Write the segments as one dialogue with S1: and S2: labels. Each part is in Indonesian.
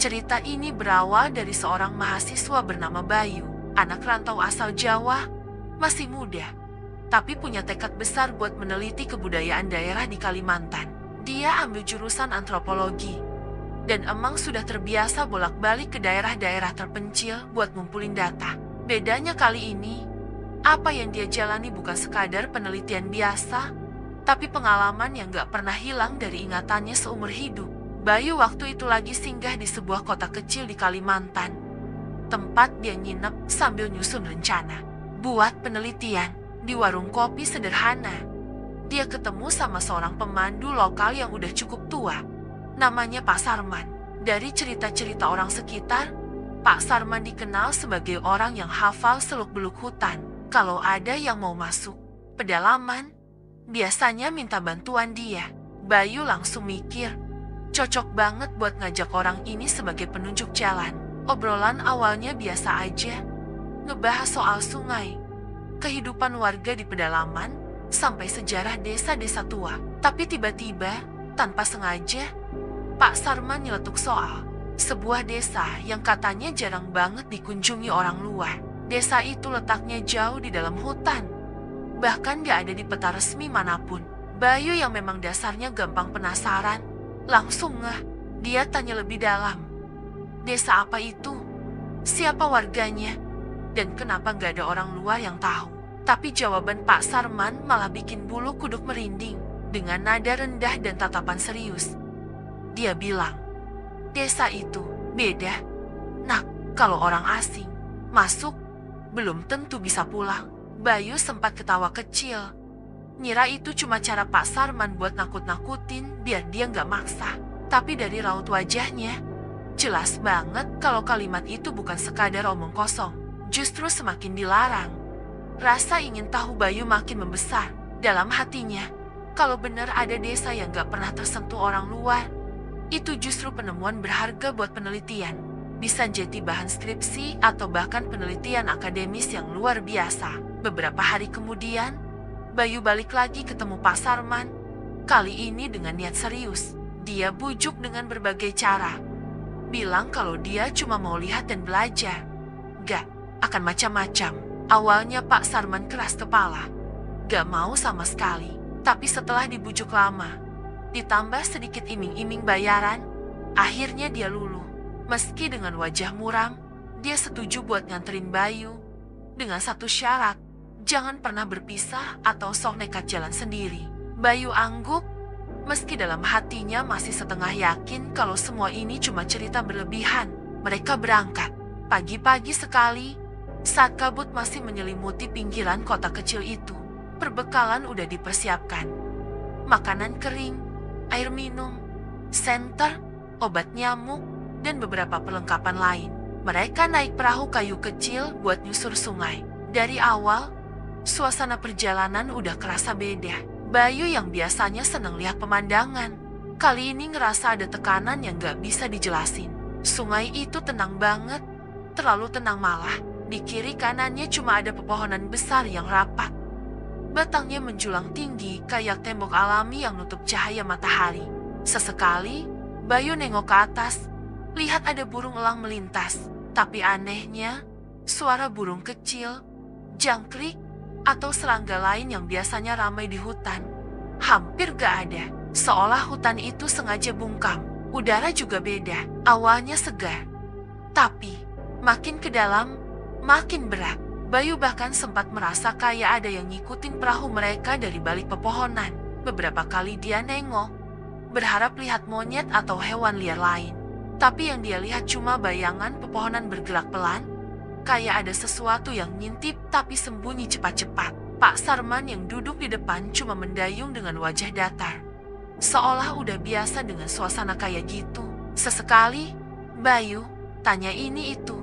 S1: Cerita ini berawal dari seorang mahasiswa bernama Bayu, anak rantau asal Jawa, masih muda, tapi punya tekad besar buat meneliti kebudayaan daerah di Kalimantan. Dia ambil jurusan antropologi, dan emang sudah terbiasa bolak-balik ke daerah-daerah terpencil buat ngumpulin data. Bedanya kali ini, apa yang dia jalani bukan sekadar penelitian biasa, tapi pengalaman yang gak pernah hilang dari ingatannya seumur hidup. Bayu waktu itu lagi singgah di sebuah kota kecil di Kalimantan, tempat dia nginep sambil nyusun rencana buat penelitian. Di warung kopi sederhana, dia ketemu sama seorang pemandu lokal yang udah cukup tua. Namanya Pak Sarman. Dari cerita-cerita orang sekitar, Pak Sarman dikenal sebagai orang yang hafal seluk-beluk hutan. Kalau ada yang mau masuk pedalaman, biasanya minta bantuan dia. Bayu langsung mikir, cocok banget buat ngajak orang ini sebagai penunjuk jalan. Obrolan awalnya biasa aja, ngebahas soal sungai, kehidupan warga di pedalaman, sampai sejarah desa-desa tua. Tapi tiba-tiba, tanpa sengaja, Pak Sarman nyeletuk soal sebuah desa yang katanya jarang banget dikunjungi orang luar. Desa itu letaknya jauh di dalam hutan, bahkan gak ada di peta resmi manapun. Bayu yang memang dasarnya gampang penasaran, langsung ngeh. Dia tanya lebih dalam, desa apa itu? Siapa warganya? Dan kenapa gak ada orang luar yang tahu? Tapi jawaban Pak Sarman malah bikin bulu kuduk merinding. Dengan nada rendah dan tatapan serius, dia bilang, desa itu beda. Nak, kalau orang asing masuk, belum tentu bisa pulang. Bayu sempat ketawa kecil. Ngira itu cuma cara Pak Sarman buat nakut-nakutin biar dia nggak maksa. Tapi dari raut wajahnya, jelas banget kalau kalimat itu bukan sekadar omong kosong. Justru semakin dilarang. Rasa ingin tahu Bayu makin membesar dalam hatinya. Kalau benar ada desa yang gak pernah tersentuh orang luar, itu justru penemuan berharga buat penelitian. Bisa jadi bahan skripsi atau bahkan penelitian akademis yang luar biasa. Beberapa hari kemudian, Bayu balik lagi ketemu Pak Sarman. Kali ini dengan niat serius. Dia bujuk dengan berbagai cara. Bilang kalau dia cuma mau lihat dan belajar. Gak akan macam-macam. Awalnya Pak Sarman keras kepala, gak mau sama sekali. Tapi setelah dibujuk lama, ditambah sedikit iming-iming bayaran, akhirnya dia luluh. Meski dengan wajah muram, dia setuju buat nganterin Bayu. Dengan satu syarat, jangan pernah berpisah atau sok nekat jalan sendiri. Bayu angguk, meski dalam hatinya masih setengah yakin kalau semua ini cuma cerita berlebihan. Mereka berangkat. Pagi-pagi sekali, saat kabut masih menyelimuti pinggiran kota kecil itu, perbekalan udah dipersiapkan. Makanan kering, air minum, senter, obat nyamuk, dan beberapa perlengkapan lain. Mereka naik perahu kayu kecil buat nyusur sungai. Dari awal, suasana perjalanan udah kerasa beda. Bayu yang biasanya seneng lihat pemandangan, kali ini ngerasa ada tekanan yang gak bisa dijelasin. Sungai itu tenang banget, terlalu tenang malah. Di kiri kanannya cuma ada pepohonan besar yang rapat. Batangnya menjulang tinggi kayak tembok alami yang nutup cahaya matahari. Sesekali, Bayu nengok ke atas, lihat ada burung elang melintas. Tapi anehnya, suara burung kecil, jangkrik, atau serangga lain yang biasanya ramai di hutan, hampir gak ada. Seolah hutan itu sengaja bungkam. Udara juga beda. Awalnya segar, tapi makin ke dalam, makin berat. Bayu bahkan sempat merasa kayak ada yang ngikutin perahu mereka dari balik pepohonan. Beberapa kali dia nengok, berharap lihat monyet atau hewan liar lain. Tapi yang dia lihat cuma bayangan pepohonan bergerak pelan, kayak ada sesuatu yang ngintip tapi sembunyi cepat-cepat. Pak Sarman yang duduk di depan cuma mendayung dengan wajah datar, seolah udah biasa dengan suasana kayak gitu. Sesekali, Bayu tanya ini itu,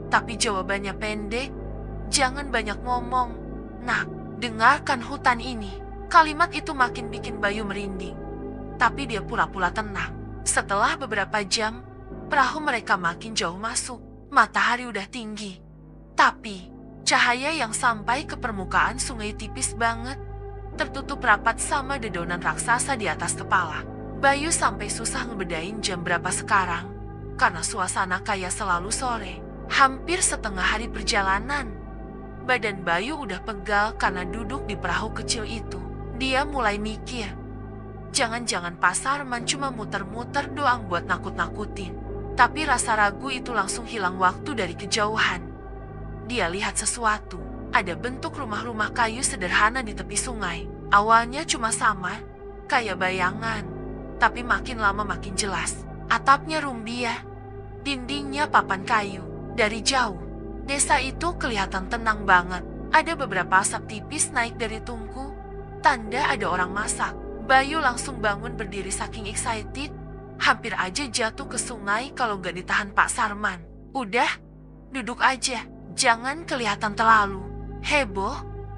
S1: tapi jawabannya pendek, jangan banyak ngomong. Nah, dengarkan hutan ini. Kalimat itu makin bikin Bayu merinding. Tapi dia pura-pura tenang. Setelah beberapa jam, perahu mereka makin jauh masuk. Matahari udah tinggi. Tapi, cahaya yang sampai ke permukaan sungai tipis banget, tertutup rapat sama dedaunan raksasa di atas kepala. Bayu sampai susah ngebedain jam berapa sekarang. karena suasana kayak selalu sore. Hampir setengah hari perjalanan. Badan Bayu udah pegal karena duduk di perahu kecil itu. Dia mulai mikir, jangan-jangan Pak Sarman cuma muter-muter doang buat nakut-nakutin. Tapi rasa ragu itu langsung hilang waktu dari kejauhan. Dia lihat sesuatu. Ada bentuk rumah-rumah kayu sederhana di tepi sungai. Awalnya cuma sama, kayak bayangan. Tapi makin lama makin jelas. Atapnya rumbia, dindingnya papan kayu. Dari jauh, desa itu kelihatan tenang banget. Ada beberapa asap tipis naik dari tungku. Tanda ada orang masak. Bayu langsung bangun berdiri saking excited. Hampir aja jatuh ke sungai kalau gak ditahan Pak Sarman. Udah, duduk aja. Jangan kelihatan terlalu heboh,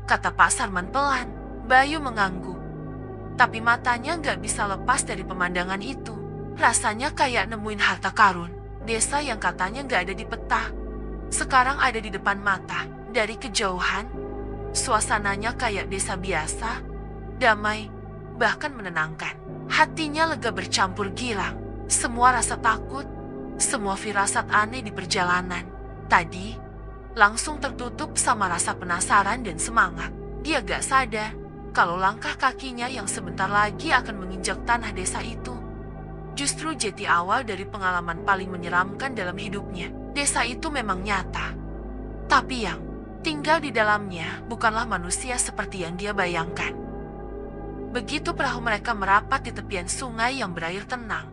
S1: kata Pak Sarman pelan. Bayu mengangguk. Tapi matanya gak bisa lepas dari pemandangan itu. Rasanya kayak nemuin harta karun. Desa yang katanya gak ada di peta, sekarang ada di depan mata. Dari kejauhan, suasananya kayak desa biasa, damai, bahkan menenangkan. Hatinya lega bercampur girang. Semua rasa takut, semua firasat aneh di perjalanan tadi langsung tertutup sama rasa penasaran dan semangat. Dia gak sadar kalau langkah kakinya yang sebentar lagi akan menginjak tanah desa itu justru jadi awal dari pengalaman paling menyeramkan dalam hidupnya. Desa itu memang nyata, tapi yang tinggal di dalamnya bukanlah manusia seperti yang dia bayangkan. Begitu perahu mereka merapat di tepian sungai yang berair tenang,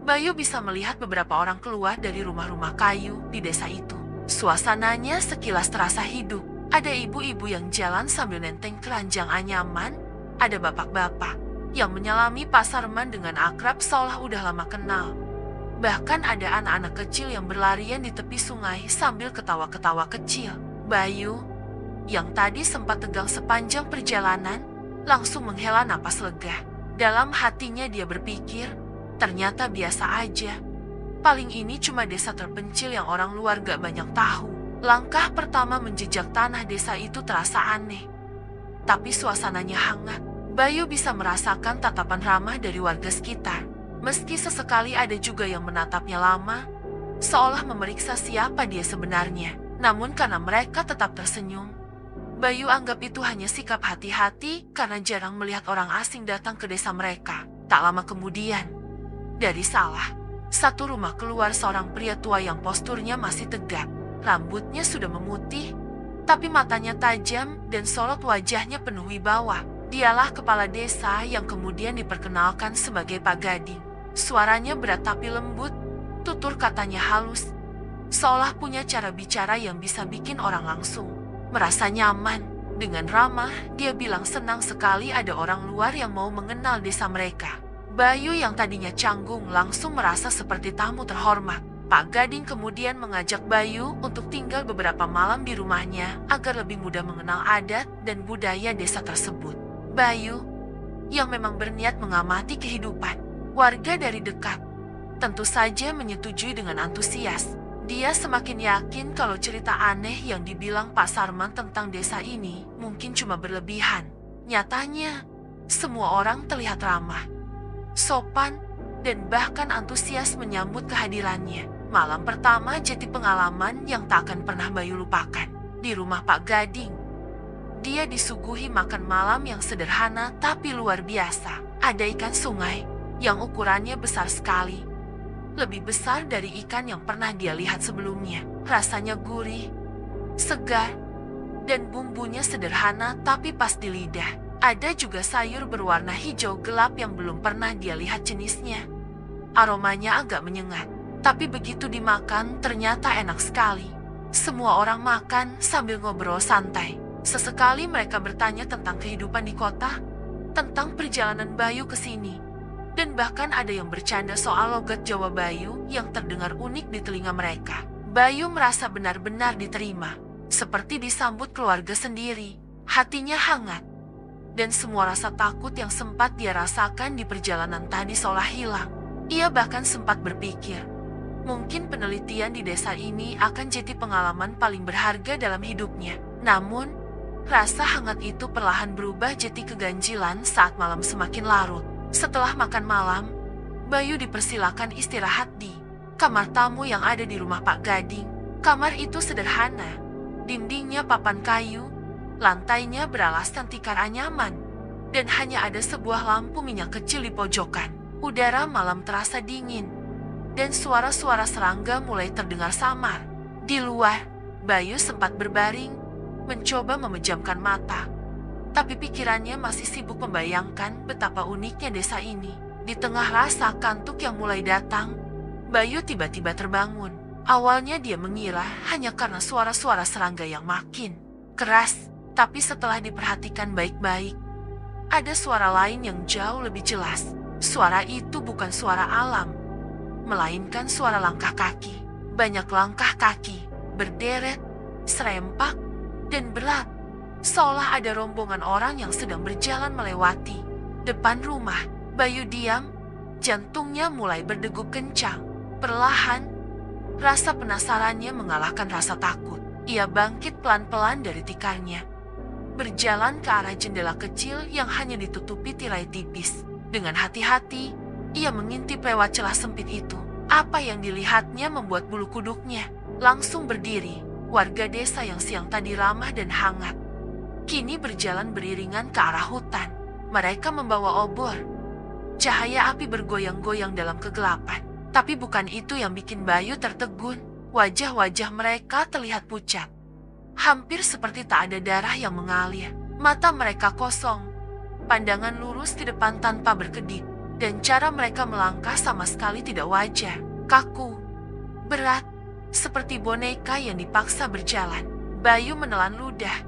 S1: Bayu bisa melihat beberapa orang keluar dari rumah-rumah kayu di desa itu. Suasananya sekilas terasa hidup. Ada ibu-ibu yang jalan sambil nenteng keranjang anyaman. Ada bapak-bapak yang menyalami Pak Sarman dengan akrab seolah udah lama kenal. Bahkan ada anak-anak kecil yang berlarian di tepi sungai sambil ketawa-ketawa kecil. Bayu, yang tadi sempat tegang sepanjang perjalanan, langsung menghela napas lega. Dalam hatinya dia berpikir, ternyata biasa aja. Paling ini cuma desa terpencil yang orang luar gak banyak tahu. Langkah pertama menjejak tanah desa itu terasa aneh. Tapi suasananya hangat. Bayu bisa merasakan tatapan ramah dari warga sekitar. Meski sesekali ada juga yang menatapnya lama, seolah memeriksa siapa dia sebenarnya. Namun karena mereka tetap tersenyum, Bayu anggap itu hanya sikap hati-hati karena jarang melihat orang asing datang ke desa mereka. Tak lama kemudian, dari salah satu rumah keluar seorang pria tua yang posturnya masih tegak. Rambutnya sudah memutih, tapi matanya tajam dan sorot wajahnya penuh wibawa. Dialah kepala desa yang kemudian diperkenalkan sebagai Pak Gading. Suaranya berat tapi lembut, tutur katanya halus, seolah punya cara bicara yang bisa bikin orang langsung merasa nyaman. Dengan ramah, dia bilang senang sekali ada orang luar yang mau mengenal desa mereka. Bayu yang tadinya canggung langsung merasa seperti tamu terhormat. Pak Gading kemudian mengajak Bayu untuk tinggal beberapa malam di rumahnya agar lebih mudah mengenal adat dan budaya desa tersebut. Bayu, yang memang berniat mengamati kehidupan warga dari dekat, tentu saja menyetujui dengan antusias. Dia semakin yakin kalau cerita aneh yang dibilang Pak Sarman tentang desa ini mungkin cuma berlebihan. Nyatanya, semua orang terlihat ramah, sopan, dan bahkan antusias menyambut kehadirannya. Malam pertama jadi pengalaman yang tak akan pernah Bayu lupakan. Di rumah Pak Gading, dia disuguhi makan malam yang sederhana tapi luar biasa. Ada ikan sungai yang ukurannya besar sekali, lebih besar dari ikan yang pernah dia lihat sebelumnya. Rasanya gurih, segar, dan bumbunya sederhana tapi pas di lidah. Ada juga sayur berwarna hijau gelap yang belum pernah dia lihat jenisnya. Aromanya agak menyengat, tapi begitu dimakan ternyata enak sekali. Semua orang makan sambil ngobrol santai. Sesekali mereka bertanya tentang kehidupan di kota, tentang perjalanan Bayu ke sini, dan bahkan ada yang bercanda soal logat Jawa Bayu yang terdengar unik di telinga mereka. Bayu merasa benar-benar diterima, seperti disambut keluarga sendiri. Hatinya hangat, dan semua rasa takut yang sempat dia rasakan di perjalanan tadi seolah hilang. Ia bahkan sempat berpikir, mungkin penelitian di desa ini akan jadi pengalaman paling berharga dalam hidupnya. Namun, rasa hangat itu perlahan berubah jadi keganjilan saat malam semakin larut. Setelah makan malam, Bayu dipersilakan istirahat di kamar tamu yang ada di rumah Pak Gading. Kamar itu sederhana. Dindingnya papan kayu, lantainya beralaskan tikar anyaman, dan hanya ada sebuah lampu minyak kecil di pojokan. Udara malam terasa dingin, dan suara-suara serangga mulai terdengar samar. Di luar, Bayu sempat berbaring, mencoba memejamkan mata. Tapi pikirannya masih sibuk membayangkan betapa uniknya desa ini. Di tengah rasa kantuk yang mulai datang, Bayu tiba-tiba terbangun. Awalnya dia mengira hanya karena suara-suara serangga yang makin keras. Tapi setelah diperhatikan baik-baik, ada suara lain yang jauh lebih jelas. Suara itu bukan suara alam, melainkan suara langkah kaki. Banyak langkah kaki, berderet, serempak, dan berat. Seolah ada rombongan orang yang sedang berjalan melewati depan rumah. Bayu diam, jantungnya mulai berdegup kencang. Perlahan, rasa penasarannya mengalahkan rasa takut. Ia bangkit pelan-pelan dari tikarnya, berjalan ke arah jendela kecil yang hanya ditutupi tirai tipis. Dengan hati-hati, ia mengintip lewat celah sempit itu. Apa yang dilihatnya membuat bulu kuduknya langsung berdiri. Warga desa yang siang tadi ramah dan hangat, kini berjalan beriringan ke arah hutan. Mereka membawa obor. Cahaya api bergoyang-goyang dalam kegelapan. Tapi bukan itu yang bikin Bayu tertegun. Wajah-wajah mereka terlihat pucat, hampir seperti tak ada darah yang mengalir. Mata mereka kosong, pandangan lurus di depan tanpa berkedip, dan cara mereka melangkah sama sekali tidak wajar. Kaku, berat, seperti boneka yang dipaksa berjalan. Bayu menelan ludah,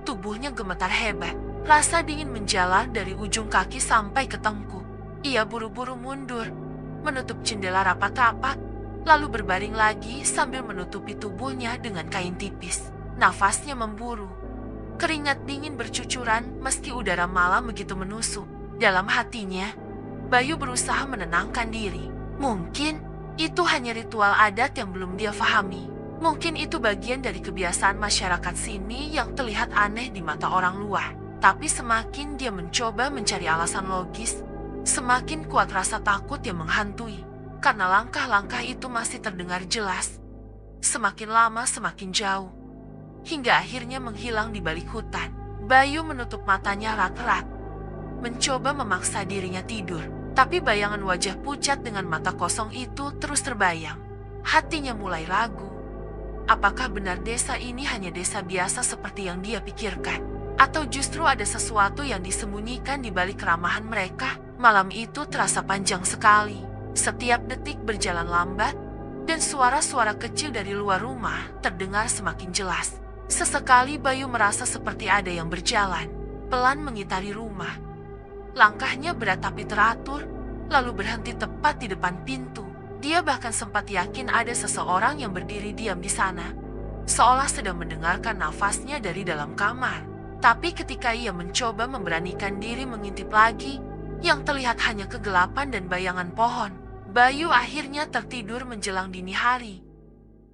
S1: tubuhnya gemetar hebat. Rasa dingin menjalar dari ujung kaki sampai ke tengkuk. Ia buru-buru mundur, menutup jendela rapat-rapat, lalu berbaring lagi sambil menutupi tubuhnya dengan kain tipis. Nafasnya memburu. Keringat dingin bercucuran meski udara malam begitu menusuk. Dalam hatinya, Bayu berusaha menenangkan diri. Mungkin itu hanya ritual adat yang belum dia pahami. Mungkin itu bagian dari kebiasaan masyarakat sini yang terlihat aneh di mata orang luar. Tapi semakin dia mencoba mencari alasan logis, semakin kuat rasa takut yang menghantui. Karena langkah-langkah itu masih terdengar jelas. Semakin lama semakin jauh, hingga akhirnya menghilang di balik hutan. Bayu menutup matanya erat-erat, mencoba memaksa dirinya tidur. Tapi bayangan wajah pucat dengan mata kosong itu terus terbayang. Hatinya mulai ragu. Apakah benar desa ini hanya desa biasa seperti yang dia pikirkan? Atau justru ada sesuatu yang disembunyikan di balik keramahan mereka? Malam itu terasa panjang sekali. Setiap detik berjalan lambat, dan suara-suara kecil dari luar rumah terdengar semakin jelas. Sesekali Bayu merasa seperti ada yang berjalan pelan mengitari rumah. Langkahnya berat tapi teratur, lalu berhenti tepat di depan pintu. Dia bahkan sempat yakin ada seseorang yang berdiri diam di sana, seolah sedang mendengarkan nafasnya dari dalam kamar. Tapi ketika ia mencoba memberanikan diri mengintip lagi, yang terlihat hanya kegelapan dan bayangan pohon. Bayu akhirnya tertidur menjelang dini hari.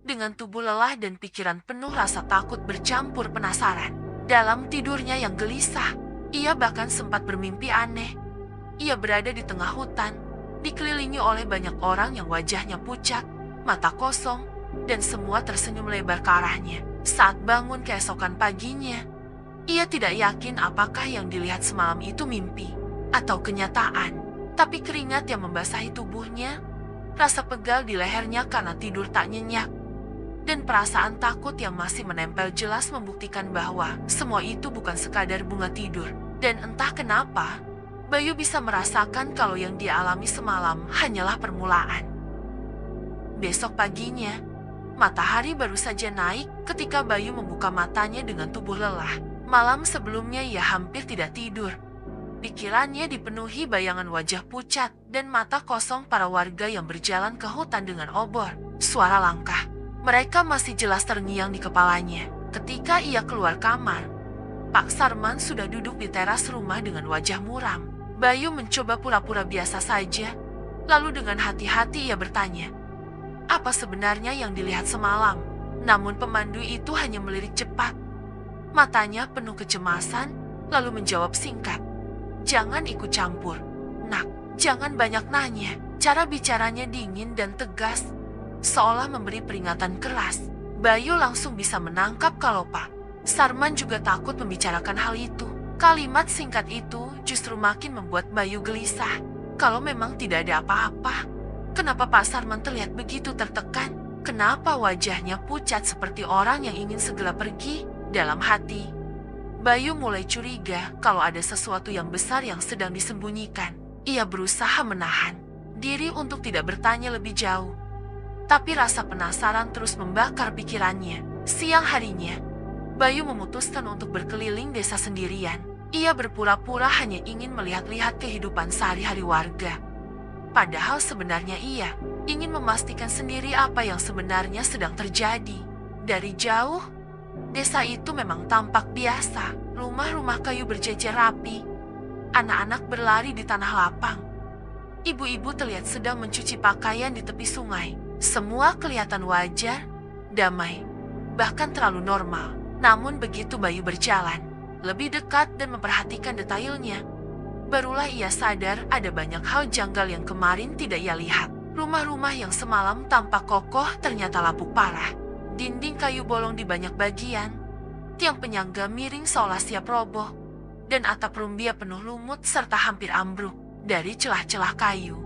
S1: Dengan tubuh lelah dan pikiran penuh rasa takut bercampur penasaran. Dalam tidurnya yang gelisah, ia bahkan sempat bermimpi aneh. Ia berada di tengah hutan, dikelilingi oleh banyak orang yang wajahnya pucat, mata kosong, dan semua tersenyum lebar ke arahnya. Saat bangun keesokan paginya, ia tidak yakin apakah yang dilihat semalam itu mimpi atau kenyataan. Tapi keringat yang membasahi tubuhnya, rasa pegal di lehernya karena tidur tak nyenyak, dan perasaan takut yang masih menempel jelas membuktikan bahwa semua itu bukan sekadar bunga tidur. Dan entah kenapa, Bayu bisa merasakan kalau yang dia alami semalam hanyalah permulaan. Besok paginya, matahari baru saja naik ketika Bayu membuka matanya dengan tubuh lelah. Malam sebelumnya ia hampir tidak tidur. Pikirannya dipenuhi bayangan wajah pucat dan mata kosong para warga yang berjalan ke hutan dengan obor. Suara langkah mereka masih jelas terngiang di kepalanya. Ketika ia keluar kamar, Pak Sarman sudah duduk di teras rumah dengan wajah muram. Bayu mencoba pura-pura biasa saja, lalu dengan hati-hati ia bertanya, apa sebenarnya yang dilihat semalam? Namun pemandu itu hanya melirik cepat. Matanya penuh kecemasan, lalu menjawab singkat, jangan ikut campur, nak. Jangan banyak nanya. Cara bicaranya dingin dan tegas, seolah memberi peringatan keras. Bayu langsung bisa menangkap kalau Pak Sarman juga takut membicarakan hal itu. Kalimat singkat itu justru makin membuat Bayu gelisah. Kalau memang tidak ada apa-apa, kenapa Pak Sarman terlihat begitu tertekan? Kenapa wajahnya pucat seperti orang yang ingin segera pergi? Dalam hati, Bayu mulai curiga kalau ada sesuatu yang besar yang sedang disembunyikan. Ia berusaha menahan diri untuk tidak bertanya lebih jauh. Tapi rasa penasaran terus membakar pikirannya. Siang harinya, Bayu memutuskan untuk berkeliling desa sendirian. Ia berpura-pura hanya ingin melihat-lihat kehidupan sehari-hari warga. Padahal sebenarnya ia ingin memastikan sendiri apa yang sebenarnya sedang terjadi. Dari jauh, desa itu memang tampak biasa. Rumah-rumah kayu berjejer rapi. Anak-anak berlari di tanah lapang. Ibu-ibu terlihat sedang mencuci pakaian di tepi sungai. Semua kelihatan wajar, damai, bahkan terlalu normal. Namun begitu Bayu berjalan lebih dekat dan memperhatikan detailnya, barulah ia sadar ada banyak hal janggal yang kemarin tidak ia lihat. Rumah-rumah yang semalam tampak kokoh ternyata lapuk parah. Dinding kayu bolong di banyak bagian, tiang penyangga miring seolah siap roboh, dan atap rumbia penuh lumut serta hampir ambruk. Dari celah-celah kayu,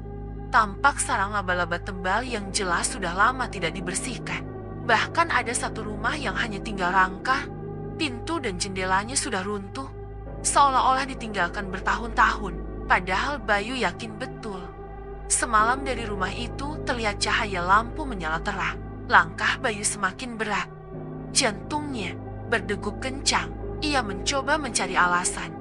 S1: tampak sarang laba-laba tebal yang jelas sudah lama tidak dibersihkan. Bahkan ada satu rumah yang hanya tinggal rangka, pintu dan jendelanya sudah runtuh, seolah-olah ditinggalkan bertahun-tahun. Padahal Bayu yakin betul, semalam dari rumah itu terlihat cahaya lampu menyala terang. Langkah Bayu semakin berat, jantungnya berdegup kencang. Ia mencoba mencari alasan.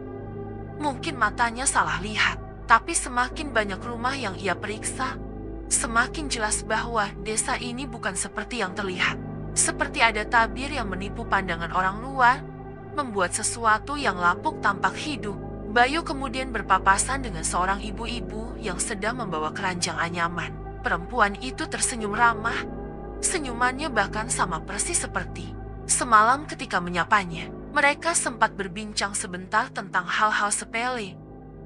S1: Mungkin matanya salah lihat, tapi semakin banyak rumah yang ia periksa, semakin jelas bahwa desa ini bukan seperti yang terlihat. Seperti ada tabir yang menipu pandangan orang luar, membuat sesuatu yang lapuk tampak hidup. Bayu kemudian berpapasan dengan seorang ibu-ibu yang sedang membawa keranjang anyaman. Perempuan itu tersenyum ramah. Senyumannya bahkan sama persis seperti semalam ketika menyapanya. Mereka sempat berbincang sebentar tentang hal-hal sepele.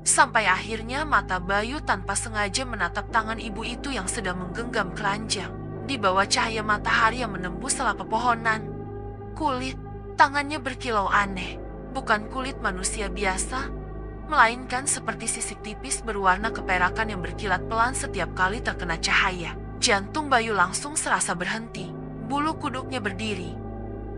S1: Sampai akhirnya mata Bayu tanpa sengaja menatap tangan ibu itu yang sedang menggenggam keranjang. Di bawah cahaya matahari yang menembus celah pepohonan, kulit tangannya berkilau aneh. Bukan kulit manusia biasa, melainkan seperti sisik tipis berwarna keperakan yang berkilat pelan setiap kali terkena cahaya. Jantung Bayu langsung serasa berhenti. Bulu kuduknya berdiri.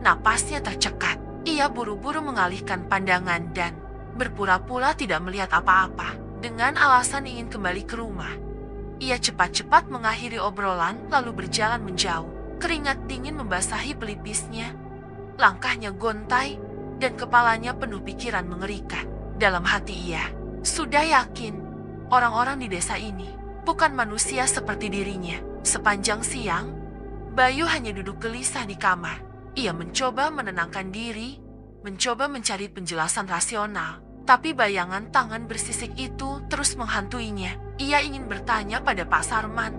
S1: Napasnya tercekat. Ia buru-buru mengalihkan pandangan dan berpura-pura tidak melihat apa-apa. Dengan alasan ingin kembali ke rumah, ia cepat-cepat mengakhiri obrolan lalu berjalan menjauh. Keringat dingin membasahi pelipisnya. Langkahnya gontai dan kepalanya penuh pikiran mengerikan. Dalam hati ia sudah yakin orang-orang di desa ini bukan manusia seperti dirinya. Sepanjang siang, Bayu hanya duduk gelisah di kamar. Ia mencoba menenangkan diri, mencoba mencari penjelasan rasional. Tapi bayangan tangan bersisik itu terus menghantuinya. Ia ingin bertanya pada Pak Sarman.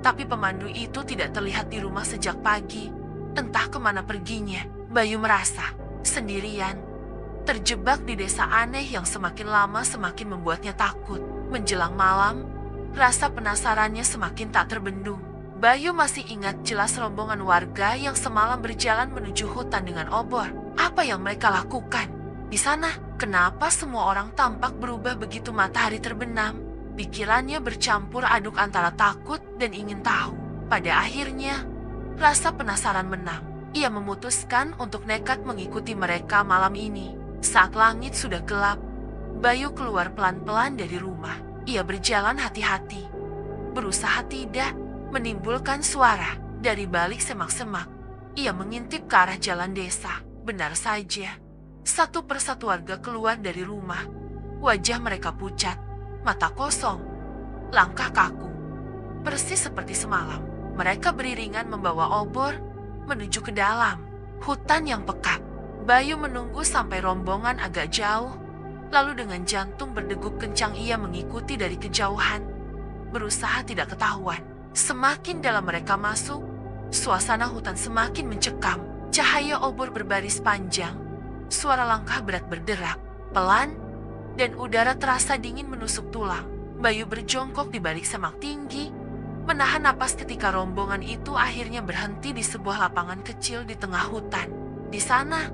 S1: Tapi pemandu itu tidak terlihat di rumah sejak pagi. Entah kemana perginya. Bayu merasa sendirian, terjebak di desa aneh yang semakin lama semakin membuatnya takut. Menjelang malam, rasa penasarannya semakin tak terbendung. Bayu masih ingat jelas rombongan warga yang semalam berjalan menuju hutan dengan obor. Apa yang mereka lakukan di sana? Kenapa semua orang tampak berubah begitu matahari terbenam? Pikirannya bercampur aduk antara takut dan ingin tahu. Pada akhirnya, rasa penasaran menang. Ia memutuskan untuk nekat mengikuti mereka malam ini. Saat langit sudah gelap, Bayu keluar pelan-pelan dari rumah. Ia berjalan hati-hati, berusaha tidak menimbulkan suara. Dari balik semak-semak, ia mengintip ke arah jalan desa. Benar saja, satu persatu warga keluar dari rumah. Wajah mereka pucat, mata kosong, langkah kaku. Persis seperti semalam, mereka beriringan membawa obor menuju ke dalam hutan yang pekat. Bayu menunggu sampai rombongan agak jauh, lalu dengan jantung berdegup kencang ia mengikuti dari kejauhan, berusaha tidak ketahuan. Semakin dalam mereka masuk, suasana hutan semakin mencekam. Cahaya obor berbaris panjang, suara langkah berat berderak, pelan, dan udara terasa dingin menusuk tulang. Bayu berjongkok di balik semak tinggi, menahan napas ketika rombongan itu akhirnya berhenti di sebuah lapangan kecil di tengah hutan. Di sana,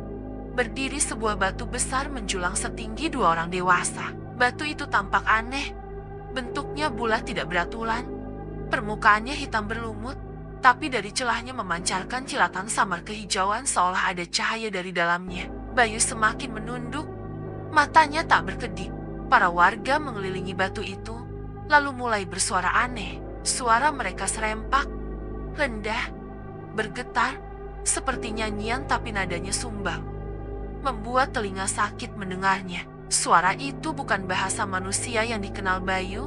S1: berdiri sebuah batu besar menjulang setinggi 2 orang dewasa. Batu itu tampak aneh. Bentuknya bulat tidak beraturan. Permukaannya hitam berlumut, tapi dari celahnya memancarkan kilatan samar kehijauan seolah ada cahaya dari dalamnya. Bayu semakin menunduk, matanya tak berkedip. Para warga mengelilingi batu itu, lalu mulai bersuara aneh. Suara mereka serempak, rendah, bergetar, seperti nyanyian tapi nadanya sumbang. Membuat telinga sakit mendengarnya. Suara itu bukan bahasa manusia yang dikenal Bayu,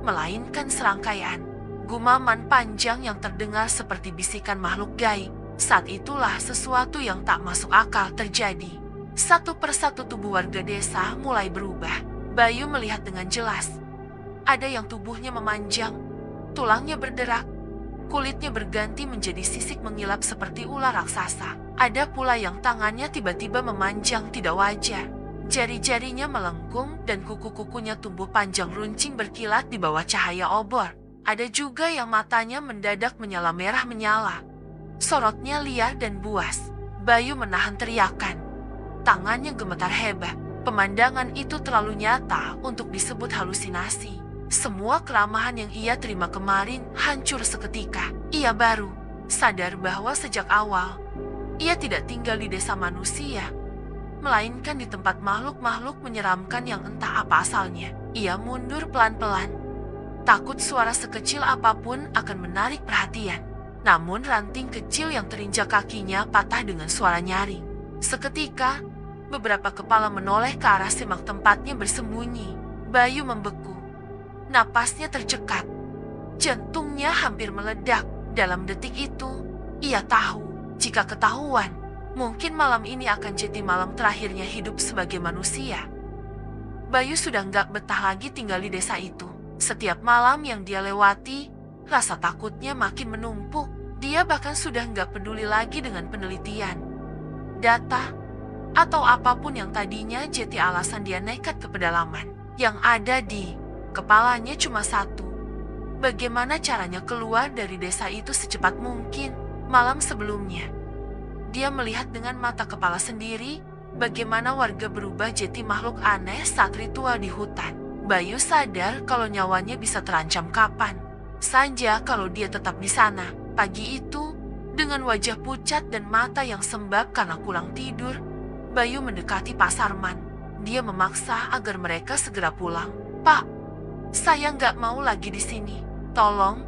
S1: melainkan serangkaian gumaman panjang yang terdengar seperti bisikan makhluk gaib. Saat itulah sesuatu yang tak masuk akal terjadi. Satu persatu tubuh warga desa mulai berubah. Bayu melihat dengan jelas. Ada yang tubuhnya memanjang, tulangnya berderak, kulitnya berganti menjadi sisik mengilap seperti ular raksasa. Ada pula yang tangannya tiba-tiba memanjang tidak wajar. Jari-jarinya melengkung dan kuku-kukunya tumbuh panjang runcing berkilat di bawah cahaya obor. Ada juga yang matanya mendadak menyala merah menyala. Sorotnya liar dan buas. Bayu menahan teriakan. Tangannya gemetar hebat. Pemandangan itu terlalu nyata untuk disebut halusinasi. Semua keramahan yang ia terima kemarin hancur seketika. Ia baru sadar bahwa sejak awal, ia tidak tinggal di desa manusia, melainkan di tempat makhluk-makhluk menyeramkan yang entah apa asalnya. Ia mundur pelan-pelan, takut suara sekecil apapun akan menarik perhatian. Namun ranting kecil yang terinjak kakinya patah dengan suara nyaring. Seketika, beberapa kepala menoleh ke arah semak tempatnya bersembunyi. Bayu membeku. Napasnya tercekat. Jantungnya hampir meledak. Dalam detik itu, ia tahu jika ketahuan, mungkin malam ini akan jadi malam terakhirnya hidup sebagai manusia. Bayu sudah nggak betah lagi tinggal di desa itu. Setiap malam yang dia lewati, rasa takutnya makin menumpuk. Dia bahkan sudah nggak peduli lagi dengan penelitian, data, atau apapun yang tadinya jadi alasan dia nekat ke pedalaman. Yang ada di kepalanya cuma satu. Bagaimana caranya keluar dari desa itu secepat mungkin? Malam sebelumnya, dia melihat dengan mata kepala sendiri bagaimana warga berubah jadi makhluk aneh saat ritual di hutan. Bayu sadar kalau nyawanya bisa terancam kapan saja kalau dia tetap di sana. Pagi itu, dengan wajah pucat dan mata yang sembab karena kurang tidur, Bayu mendekati Pak Sarman. Dia memaksa agar mereka segera pulang. "Pak, saya nggak mau lagi di sini. Tolong,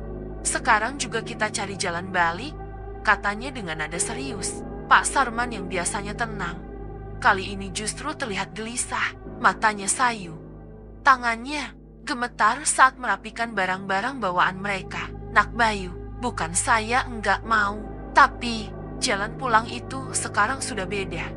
S1: sekarang juga kita cari jalan balik," katanya dengan nada serius. Pak Sarman yang biasanya tenang, kali ini justru terlihat gelisah. Matanya sayu. Tangannya gemetar saat merapikan barang-barang bawaan mereka. "Nak Bayu, bukan saya enggak mau, tapi jalan pulang itu sekarang sudah beda,"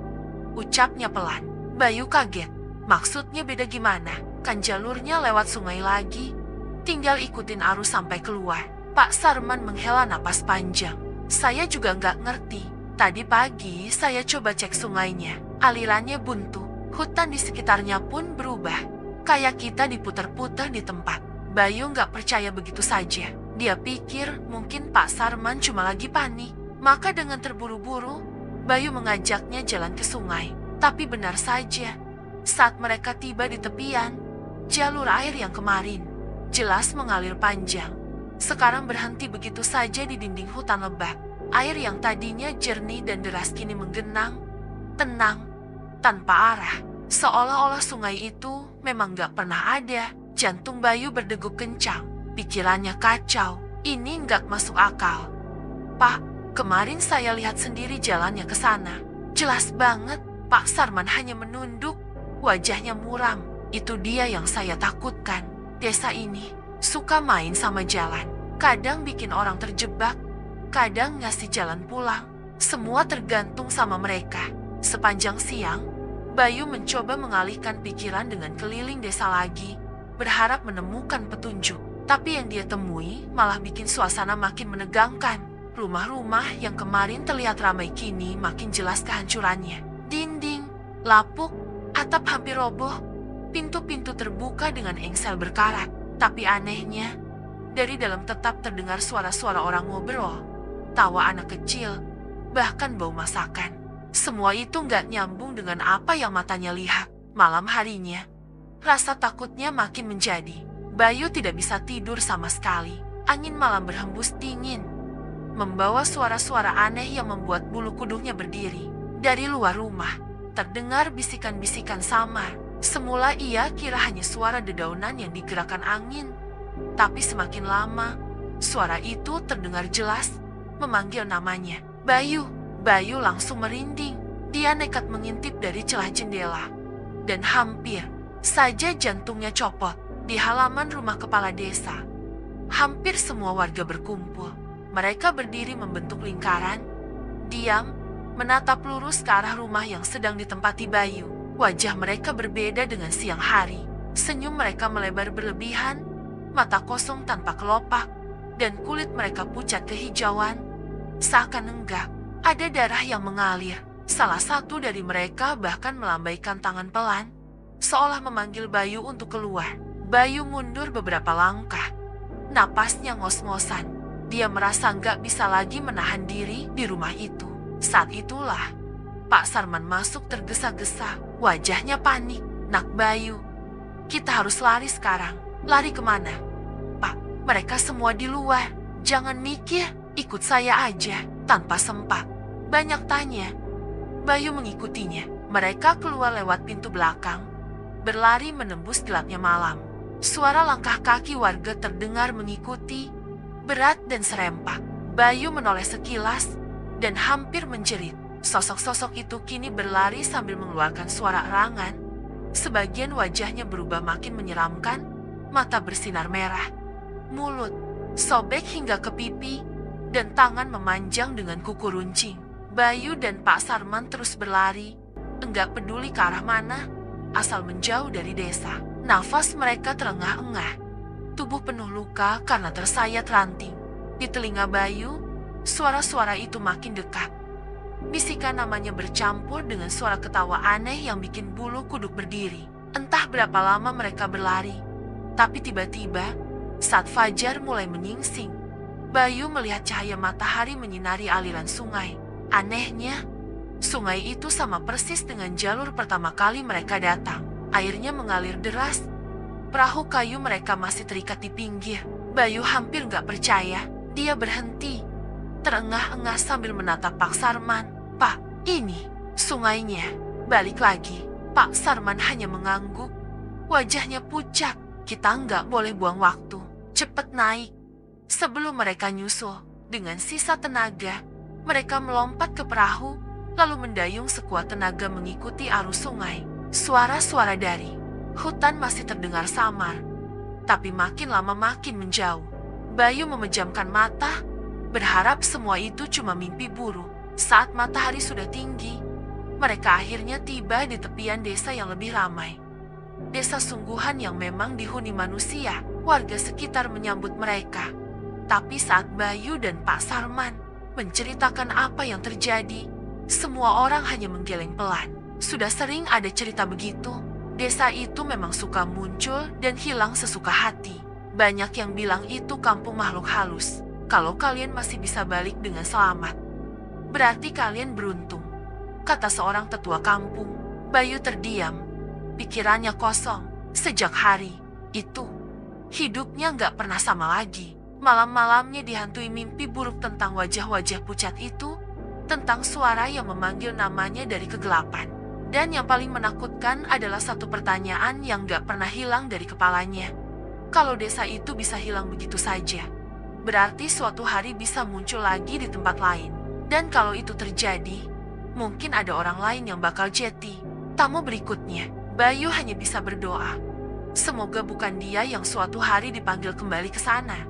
S1: ucapnya pelan. Bayu kaget. Maksudnya beda gimana? Kan jalurnya lewat sungai lagi. Tinggal ikutin arus sampai keluar. Pak Sarman menghela napas panjang. "Saya juga nggak ngerti. Tadi pagi saya coba cek sungainya. Alirannya buntu. Hutan di sekitarnya pun berubah. Kayak kita diputar-putar di tempat." Bayu nggak percaya begitu saja. Dia pikir mungkin Pak Sarman cuma lagi panik. Maka dengan terburu-buru, Bayu mengajaknya jalan ke sungai. Tapi benar saja, saat mereka tiba di tepian, jalur air yang kemarin jelas mengalir panjang, sekarang berhenti begitu saja di dinding hutan lebat. Air yang tadinya jernih dan deras kini menggenang, tenang, tanpa arah. Seolah-olah sungai itu memang gak pernah ada. Jantung Bayu berdegup kencang, pikirannya kacau. Ini gak masuk akal. "Pak, kemarin saya lihat sendiri jalannya ke sana. Jelas banget." Pak Sarman hanya menunduk, wajahnya muram. "Itu dia yang saya takutkan. Desa ini suka main sama jalan. Kadang bikin orang terjebak, kadang ngasih jalan pulang. Semua tergantung sama mereka." Sepanjang siang, Bayu mencoba mengalihkan pikiran dengan keliling desa lagi, berharap menemukan petunjuk. Tapi yang dia temui malah bikin suasana makin menegangkan. Rumah-rumah yang kemarin terlihat ramai kini makin jelas kehancurannya. Dinding, lapuk, atap hampir roboh. Pintu-pintu terbuka dengan engsel berkarat. Tapi anehnya, Dari dalam tetap terdengar suara-suara orang ngobrol, tawa anak kecil, bahkan bau masakan. Semua itu nggak nyambung dengan apa yang matanya lihat. Malam harinya, rasa takutnya makin menjadi. Bayu tidak bisa tidur sama sekali. Angin malam berhembus dingin, membawa suara-suara aneh yang membuat bulu kuduknya berdiri. Dari luar rumah, terdengar bisikan-bisikan samar. Semula ia kira hanya suara dedaunan yang digerakkan angin. Tapi semakin lama, suara itu terdengar jelas, memanggil namanya. Bayu. Bayu langsung merinding. Dia nekat mengintip dari celah jendela. Dan hampir saja jantungnya copot. Di halaman rumah kepala desa, hampir semua warga berkumpul. Mereka berdiri membentuk lingkaran, diam, menatap lurus ke arah rumah yang sedang ditempati Bayu. Wajah mereka berbeda dengan siang hari. Senyum mereka melebar berlebihan, mata kosong tanpa kelopak, dan kulit mereka pucat kehijauan. Seakan enggak, ada darah yang mengalir. Salah satu dari mereka bahkan melambaikan tangan pelan, seolah memanggil Bayu untuk keluar. Bayu mundur beberapa langkah. Napasnya ngos-ngosan. Dia merasa nggak bisa lagi menahan diri di rumah itu. Saat itulah, Pak Sarman masuk tergesa-gesa. Wajahnya panik. Nak Bayu, kita harus lari sekarang. Lari kemana? Pak, mereka semua di luar. Jangan mikir, ikut saya aja. Tanpa sempat banyak tanya, Bayu mengikutinya. Mereka keluar lewat pintu belakang, berlari menembus gelapnya malam. Suara langkah kaki warga terdengar mengikuti, berat dan serempak. Bayu menoleh sekilas dan hampir menjerit. Sosok-sosok itu kini berlari sambil mengeluarkan suara erangan. Sebagian wajahnya berubah makin menyeramkan, mata bersinar merah, mulut sobek hingga ke pipi, dan tangan memanjang dengan kuku runcing. Bayu dan Pak Sarman terus berlari, enggak peduli ke arah mana, asal menjauh dari desa. Nafas mereka terengah-engah, tubuh penuh luka karena tersayat ranting. Di telinga Bayu, suara-suara itu makin dekat. Bisikan namanya bercampur dengan suara ketawa aneh yang bikin bulu kuduk berdiri. Entah berapa lama mereka berlari, tapi tiba-tiba, saat fajar mulai menyingsing, Bayu melihat cahaya matahari menyinari aliran sungai. Anehnya, sungai itu sama persis dengan jalur pertama kali mereka datang. Airnya mengalir deras. Perahu kayu mereka masih terikat di pinggir. Bayu hampir gak percaya. Dia berhenti, terengah-engah sambil menatap Pak Sarman. Pak, ini sungainya. Balik lagi. Pak Sarman hanya mengangguk. Wajahnya pucat. Kita nggak boleh buang waktu. Cepet naik. Sebelum mereka nyusul, dengan sisa tenaga, mereka melompat ke perahu, lalu mendayung sekuat tenaga mengikuti arus sungai. Suara-suara dari hutan masih terdengar samar, tapi makin lama makin menjauh. Bayu memejamkan mata, berharap semua itu cuma mimpi buruk. Saat matahari sudah tinggi, mereka akhirnya tiba di tepian desa yang lebih ramai. Desa sungguhan yang memang dihuni manusia. Warga sekitar menyambut mereka. Tapi saat Bayu dan Pak Sarman menceritakan apa yang terjadi, semua orang hanya menggeleng pelan. Sudah sering ada cerita begitu. Desa itu memang suka muncul dan hilang sesuka hati. Banyak yang bilang itu kampung makhluk halus. Kalau kalian masih bisa balik dengan selamat, berarti kalian beruntung, kata seorang tetua kampung. Bayu terdiam, pikirannya kosong. Sejak hari itu, hidupnya nggak pernah sama lagi. Malam-malamnya dihantui mimpi buruk tentang wajah-wajah pucat itu, tentang suara yang memanggil namanya dari kegelapan. Dan yang paling menakutkan adalah satu pertanyaan yang gak pernah hilang dari kepalanya. Kalau desa itu bisa hilang begitu saja, berarti suatu hari bisa muncul lagi di tempat lain. Dan kalau itu terjadi, mungkin ada orang lain yang bakal jadi tamu berikutnya. Bayu hanya bisa berdoa, semoga bukan dia yang suatu hari dipanggil kembali ke sana.